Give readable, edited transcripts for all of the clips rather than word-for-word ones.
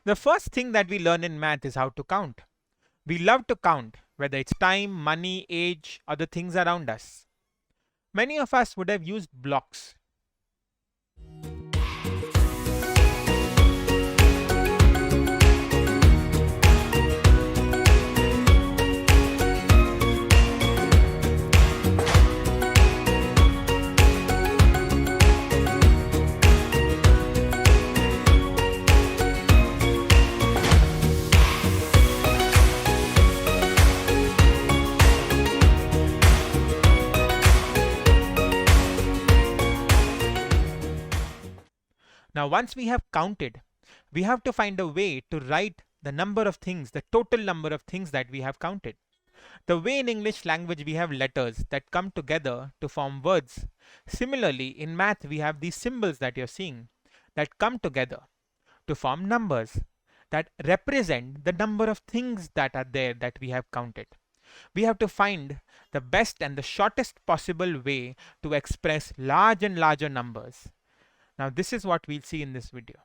The first thing that we learn in math is how to count. We love to count, whether it's time, money, age, or the things around us. Many of us would have used blocks. Now, once we have counted, we have to find a way to write the number of things, the total number of things that we have counted. The way in English language we have letters that come together to form words. Similarly, in math we have these symbols that you're seeing that come together to form numbers that represent the number of things that are there that we have counted. We have to find the best and the shortest possible way to express large and larger numbers. Now this is what we'll see in this video.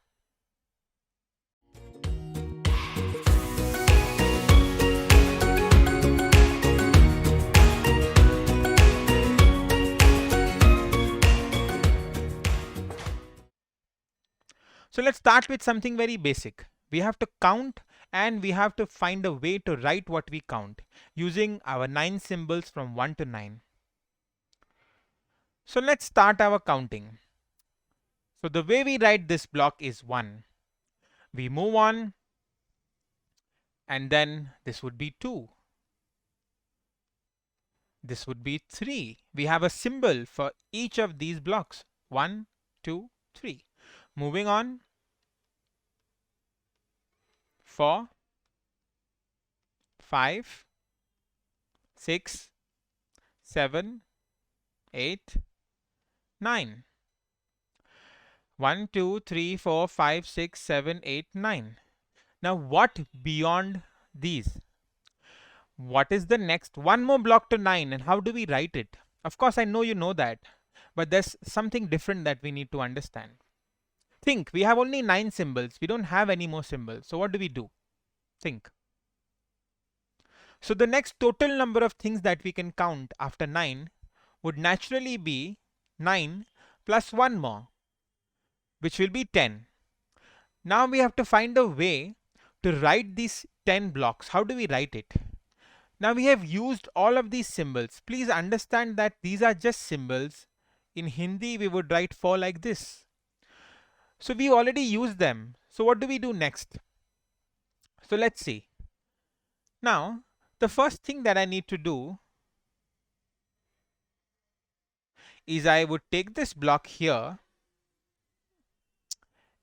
So let's start with something very basic. We have to count and we have to find a way to write what we count using our 9 symbols from 1 to 9. So let's start our counting. So the way we write this block is 1. We move on and then this would be 2. This would be 3. We have a symbol for each of these blocks. 1, 2, 3. Moving on. 4, 5, 6, 7, 8, 9. 1, 2, 3, 4, 5, 6, 7, 8, 9. Now what beyond these? What is the next? One more block to 9, and how do we write it? Of course, I know you know that, but there's something different that we need to understand. Think, we have only 9 symbols. We don't have any more symbols. So what do we do? Think. So the next total number of things that we can count after 9 would naturally be 9 plus 1 more, which will be 10. Now we have to find a way to write these 10 blocks. How do we write it? Now we have used all of these symbols. Please understand that these are just symbols. In Hindi, we would write 4 like this. So we already used them. So what do we do next? So let's see. Now, the first thing that I need to do is I would take this block here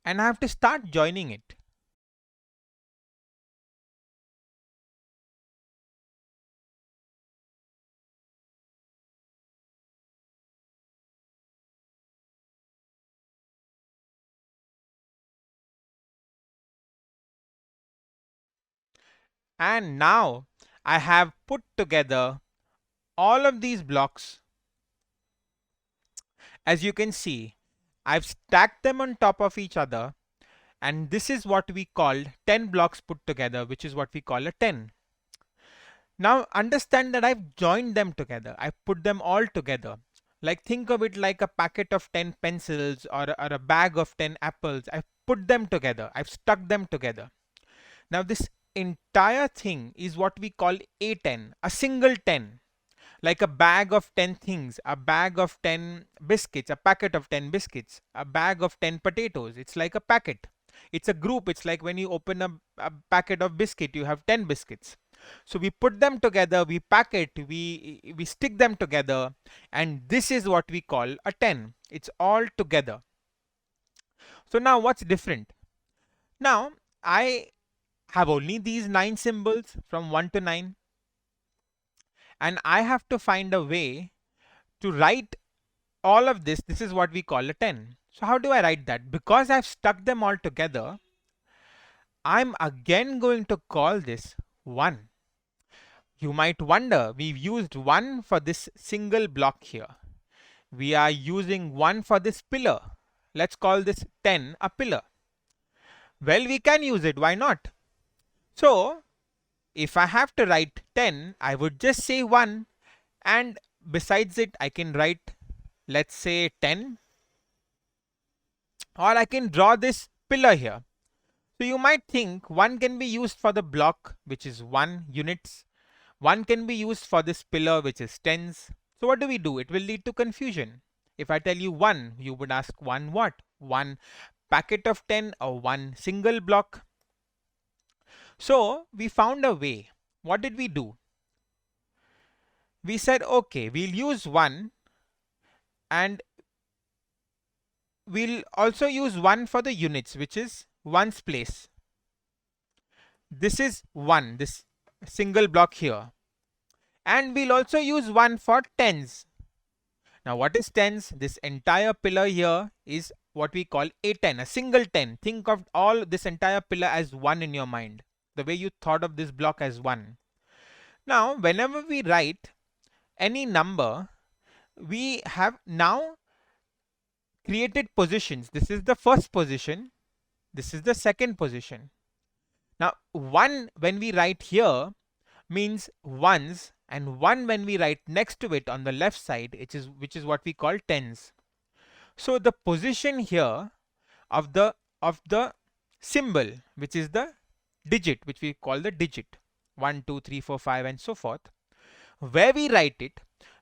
and I have to start joining it. And now I have put together all of these blocks. As you can see, I've stacked them on top of each other, and this is what we called 10 blocks put together, which is what we call a 10. Now understand that I've joined them together. I've put them all together. Like, think of it like a packet of 10 pencils or a bag of 10 apples. I've put them together. I've stuck them together. Now this entire thing is what we call a 10, a single 10. Like a bag of 10 things, a bag of 10 biscuits, a packet of 10 biscuits, a bag of 10 potatoes. It's like a packet. It's a group. It's like when you open a packet of biscuit, you have 10 biscuits. So we put them together, we pack it, we stick them together, and this is what we call a 10. It's all together. So now what's different? Now I have only these 9 symbols from 1 to 9. And I have to find a way to write all of this. This is what we call a 10. So how do I write that? Because I've stuck them all together, I'm again going to call this 1. You might wonder, we've used 1 for this single block here. We are using 1 for this pillar. Let's call this 10 a pillar. Well, we can use it, why not? So if I have to write 10, I would just say 1, and besides it I can write, let's say 10, or I can draw this pillar here. So you might think 1 can be used for the block, which is 1 units. 1 can be used for this pillar, which is tens. So what do? It will lead to confusion. If I tell you 1, you would ask 1 what? 1 packet of 10 or 1 single block? So we found a way. What did we do? We said, okay, we'll use 1, and we'll also use 1 for the units, which is ones place. This is 1, this single block here. And we'll also use 1 for tens. Now what is tens? This entire pillar here is what we call a 10, a single 10. Think of all this entire pillar as 1 in your mind, the way you thought of this block as 1. Now whenever we write any number, we have now created positions. This is the first position, this is the second position. Now 1 when we write here means ones, and 1 when we write next to it on the left side, which is what we call tens. So the position here of the symbol, which is the digit, which we call the digit 1 2 3 4 5 and so forth, where we write it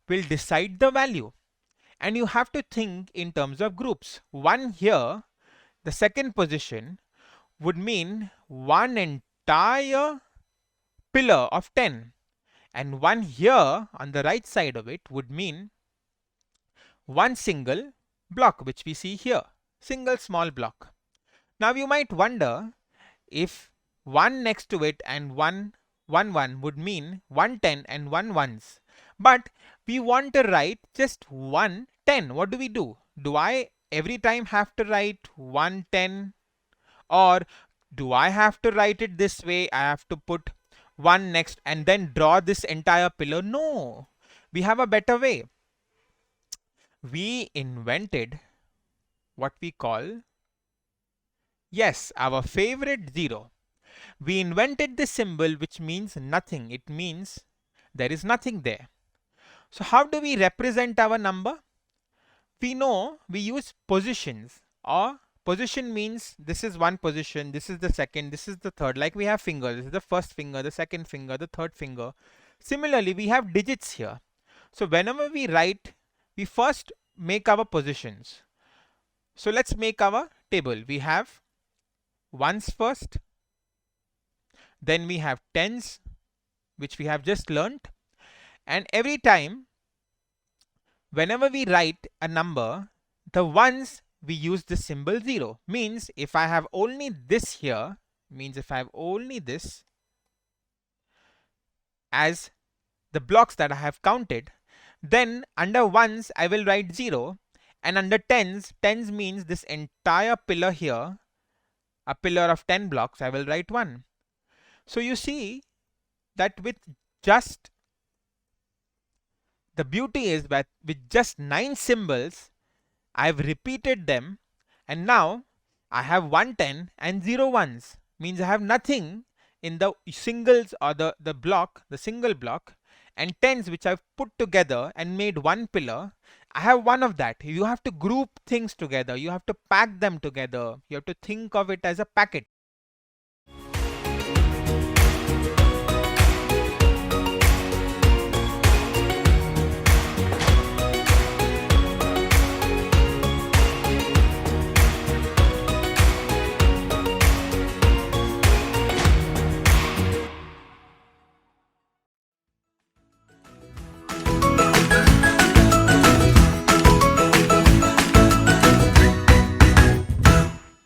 will decide the value. And you have to think in terms of groups. 1 here, the second position, would mean one entire pillar of 10, and 1 here on the right side of it would mean one single block, which we see here, single small block. Now you might wonder if 1 next to it and 1 1 1 would mean 1 10 and 1 ones, but we want to write just 1 10. What do? Do I every time have to write 1 10, or do I have to write it this way? I have to put 1 next and then draw this entire pillar? No, we have a better way. We invented what we call, yes, our favorite 0. We invented this symbol which means nothing. It means there is nothing there. So how do we represent our number? We know we use positions, or position means this is one position, this is the second, this is the third. Like we have fingers, this is the first finger, the second finger, the third finger. Similarly, we have digits here. So whenever we write, we first make our positions. So let's make our table. We have ones first, then we have tens, which we have just learnt, and every time whenever we write a number, the ones we use the symbol 0. Means if I have only this here, means if I have only this as the blocks that I have counted, then under ones I will write 0, and under tens means this entire pillar here, a pillar of 10 blocks, I will write 1. So you see that with just, the beauty is that with just 9 symbols, I've repeated them, and now I have 1 10 and 0 ones. Means I have nothing in the singles or the block, the single block, and tens which I've put together and made one pillar. I have one of that. You have to group things together. You have to pack them together. You have to think of it as a packet.